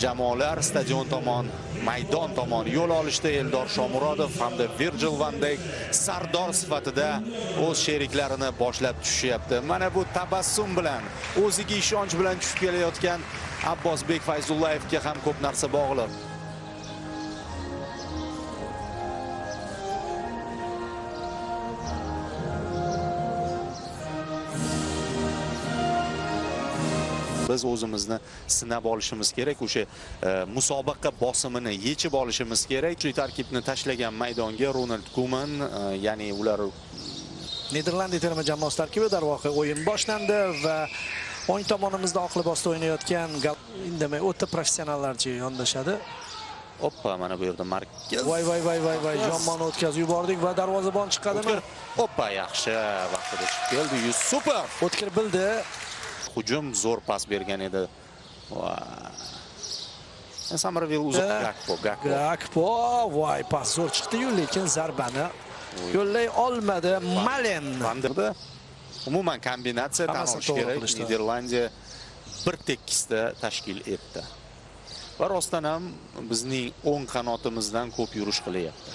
jamoalar stadion tomon, maydon tomon yo'l olishda Eldor Shomurodov hamda Virgil van Dijk sardor sifatida o'z sheriklarini boshlab tushyapti. Mana bu tabassum bilan, o'ziga ishonch bilan tushib kelayotgan Abbosbek Fayzullayevga ham ko'p narsa bog'liq. Biz o'zimizni sinab olishimiz kerak, o'sha musobaqa bosimini yechib olishimiz kerak. Shu tarkibni tashlagan maydonga Ronald Koeman, ya'ni ular Niderlandiya terma jamoasi tarkibi darvoqe o'yin boshlandi va o'ng tomonimizda oq libosda o'ynayotgan indamay o'ta professionallarcha yondashadi. Hoppa, mana bu yerda markaz. Voy, Jommoni o'tkazib yubordik va darvozabon chiqadimi? Hoppa, yaxshi vaqtida chiqib keldi. Super! O'tkir bildi. Hujum zo'r pas bergan edi. Samarville uzoq Gakpo. Voy, pas zo'r chiqdi-yu, lekin zarbani yo'llay olmadi. Malen. Umuman kombinatsiya tan olish kerak. Niderlandiya bir tekisda tashkil etdi. Va rostdan ham bizning o'ng qanotimizdan ko'p yurish qilyapti.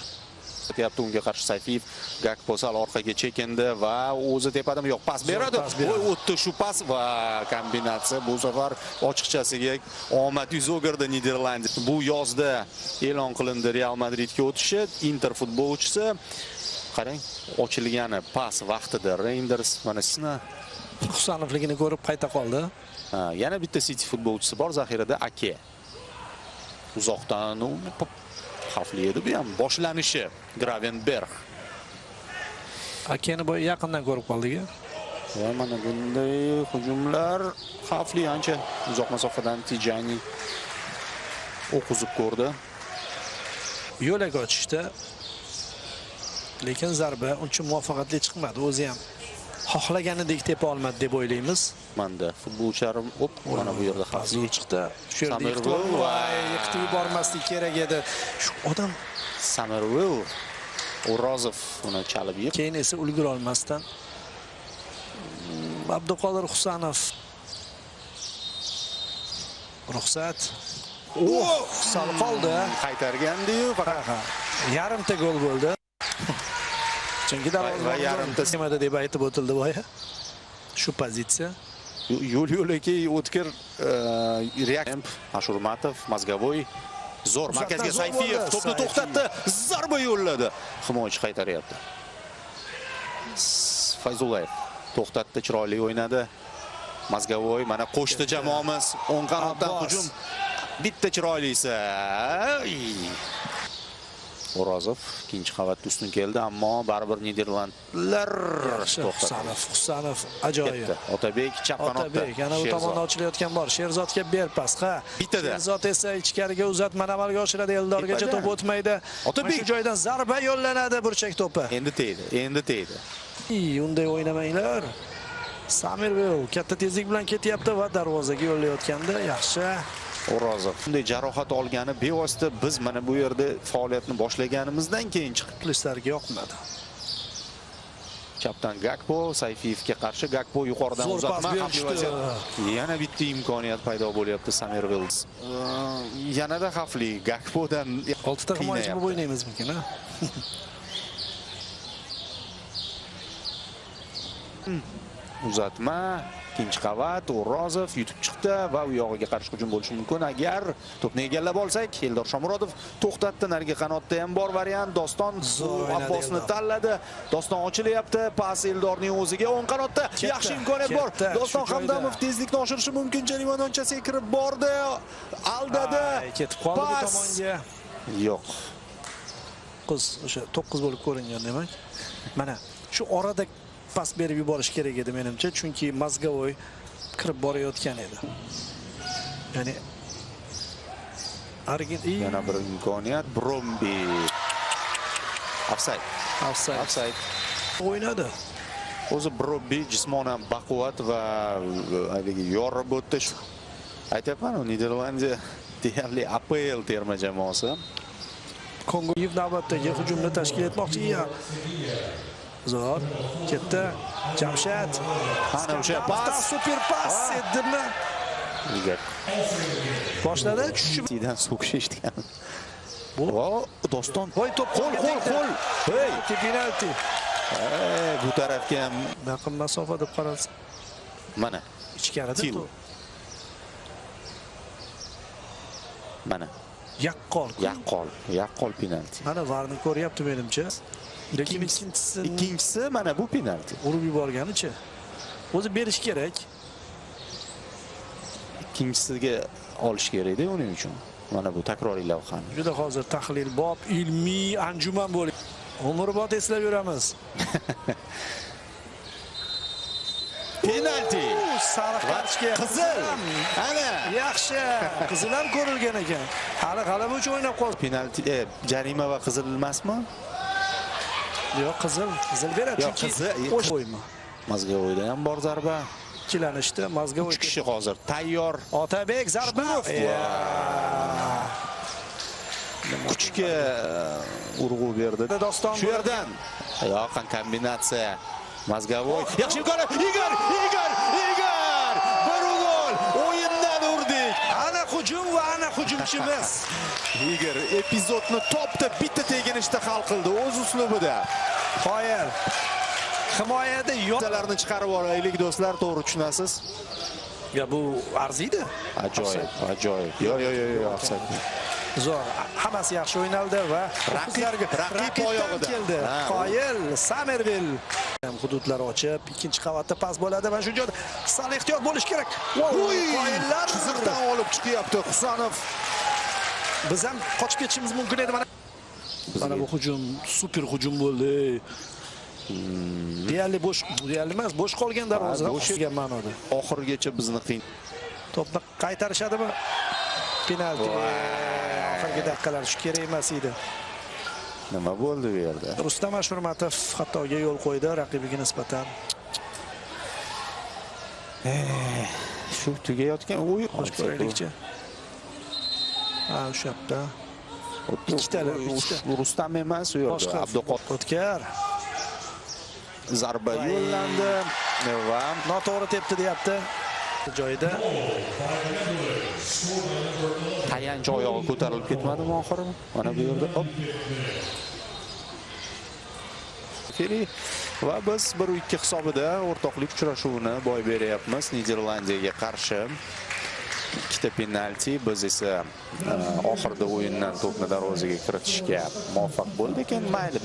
Unga qarshi Sayfiyev Gakpo sal orqaga chekindi va o'zi tepadimi yo'q, pas beradi. Voy, o'tdi shu pas va kombinatsiya bu safar ochiqchasiga omad yuz o'girdi Niderlandiya. Bu yozda e'lon qilindi Real Madridga o'tishi. Inter futbolchisi qarang, ochilgani pas vaqtida Reinders mana sizning Husanovligini ko'rib qayta qoldi. Yana bitta City futbolchisi bor zaxirada, Ake. Uzoqdan xavfli edi bu ham boshlanishi. Gravenberg. Akeni boy yaqindan ko'rib qoldik. Va mana bunday hujumlar xavfli, ancha uzoq masofadan Tijani o'qizib ko'rdi. Yo'lak ochishdi. Lekin zarba uncha muvaffaqiyatli chiqmadi. O'zi ham xohlaganidek tepa olmadi deb o'ylaymiz. Manda futbolchilarim mana bu yerda xavfli chiqdi. Shu yerda yiqitib yubormaslik kerak edi. Shu odam Samarville O'rozov uni chalib yeb. Keyin esa ulgura olmasdan Abduqodir Husanov. Ruxsat. Sal qoldi. Qaytargandi-yu, faqat yarimta gol bo'ldi. Chunki va yarimta semada deb aytib o'tildi boya. Shu pozitsiya. Yo'l-yo'laki o'tkir Reakemp, Ashurmatov, Mazgavoy zo'r markazga Sayfiyev to'pni to'xtatdi, zarba yo'lladi. Himoyachi qaytaryapti. Fayzullayev to'xtatdi, chiroyli o'ynadi. Mazgavoy mana qo'shdi jamoamiz, o'ng qanotdan hujum. Bitta chiroylisi. O'rozov ikkinchi qavatda ustun keldi, ammo baribir Niderlandlar to'xtatdi. Husanov ajoyib. Otabek chap qanotda. Otabek yana u tomonda ochilayotgan bor. Sherzodga ber pasqa. Bittada. Sherzod esa ichkariga uzatmani amalga oshiradi. Eldorgacha to'p o'tmaydi. Otabek shu joydan zarba yo'llanadi, burchak to'pi. Endi tegdi. Unday o'ynamanglar. Samirville katta tezlik bilan ketyapti va darvozaga yo'llayotganda yaxshi. O'rozov bunday jarohat olgani bevosita biz mana bu yerda faoliyatni boshlaganimizdan keyin chiqib ishlarga yoqmadi. Chapdan Gakpo, Sayfiyevga qarshi Gakpo yuqoridan uzatma yana bitta imkoniyat paydo bo'lyapti Samirville. Yanada xavfli Gakpodan 6 ta himoyachi bo'lib o'ynaymizmikin, ha? Uzatma, ikkinchi qavat, O'rozov yutib chiqdi va u yog'iga qarshi hujum bo'lishi mumkin. Agar to'pni egallab olsak, Eldor Shomurodov to'xtatdi. Narigi qanotda ham bor variant. Doston Abbosni tanladi. Doston ochilyapti. Pas Eldorning o'ziga o'ng qanotda. Yaxshi imkoniyat bor. Doston Hamdamov tezlikni oshirishi mumkin. Jarimadanchasiga kirib bordi. Aldadi. Ketib qoldi bu tomonga. Yo'q. O'sha 9 bo'lib ko'ringan demak. Mana shu orada pas berib yuborish kerak edi menimcha, chunki Mazgavoy kirib borayotgan edi. Ya'ni yana bir imkoniyat. Brombi. Offside. O'ynadi. O'zi Brombi jismonan baquvvat va haligi yorib o'tdi. Aytayapman, Niderlandiya deyarli APL terma jamoasi. Kongoyev navbatdagi hujumni tashkil etmoqchi. Zo'r ketdi. Jamshid. Ana o'sha pas, super pas edimi? Igor Boshladi, tushib Sidan so'kish eshitgan. Bu Doston. voy top qo'l. Hey, Penalti. bu tarafga ham Yaqin masofa deb qaralsa, mana ichkarida Til. to'p. mana Yaqqol. yaqqol penalti. Mana VARni ko'ryapti menimcha. Lekin Ikkinchisi mana bu penalti. urib yuborganicha. O'zi berish kerak. Ikkinchisiga olish kerak edi uning uchun. Mana bu takroriy lavhani. Juda hozir tahlil bob, ilmiy anjuman bo'lib. Umrbod eslab yuramiz. Penalti. Sariq kartochka. Qizil. Ana. Yaxshi. Qizil ham ko'rilgan ekan. Hali g'alaba uchun o'ynab qoldi. Penalti, jarima va qizil emasmi? Yo'q, qizil beradi Yo'q, chunki qizil. o'yma. Mazgavoyda ham bor zarba. Ikkilanishdi, Mazgavoy 3 kishi hozir tayyor. Otabek zarba. Kuchga urg'u berdi. Doston Shu yerdan yoqin kombinatsiya. Mazgavoy. Yaxshi gol. Igor! Bir gol. O'yindan urdik. Ana hujum va ana hujumchimiz. Igor epizodni topdi, bitta teginishda hal qildi o'z uslubida. Qoyil. Himoyada Yo'qlarni chiqarib olaylik do'stlar, to'g'ri tushunasiz? Ya bu arziydi. Ajoyib. Yo'q, offside. Zo'r. Hammasi yaxshi o'ynaldi va raqib oyog'ida keldi. Qoyil, Samervil. Hududlar ochib, ikkinchi qavatda pas bo'ladi va shu joyda sal ehtiyot bo'lish kerak. Qoyillar chiziqdan olib chiqyapti Husanov. Biz ham qochib ketishimiz mumkin edi. Mana bu hujum super hujum bo'ldi. Deyarli bo'sh qolgan darvoza. Bo'shgan ma'noda. Oxirgacha bizni qiyin. To'pni qaytarishadimi? Penalti. Oxirgi daqiqalar shu kerak emas edi. Nima bo'ldi bu yerda? Rustam Ashurmatov xatoga yo'l qo'ydi raqibiga nisbatan. Shu tugayotgan o'yin Qo'shib ko'raylikchi. O'sha yerda. Ikkitalar. Rustam emas, u yerda Abduqodir O'tkar. Zarba yo'llandi va noto'g'ri tepdi deyapti. Joyida tayanch oyog'i ko'tarilib ketmadimi oxiri? Mana bu yerda hop. Va biz 1-2 hisobida o'rtoqlik uchrashuvini boy beryapmiz Niderlandiyaga qarshi. Ikkita penalti, biz esa oxirida o'yindan to'pni darvozaga kiritishga muvaffaq bo'ldik. Endi mayli.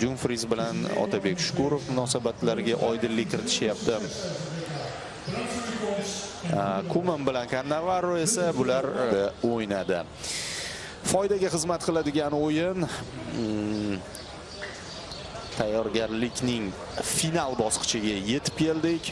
Jumfries bilan Otabek Shukurov munosabatlariga oydinlik kiritishyapti. Kuman bilan Cannavaro esa bular o'ynadi. Foydaga xizmat qiladigan o'yin. Tayyorgarlikning final bosqichiga yetib keldik.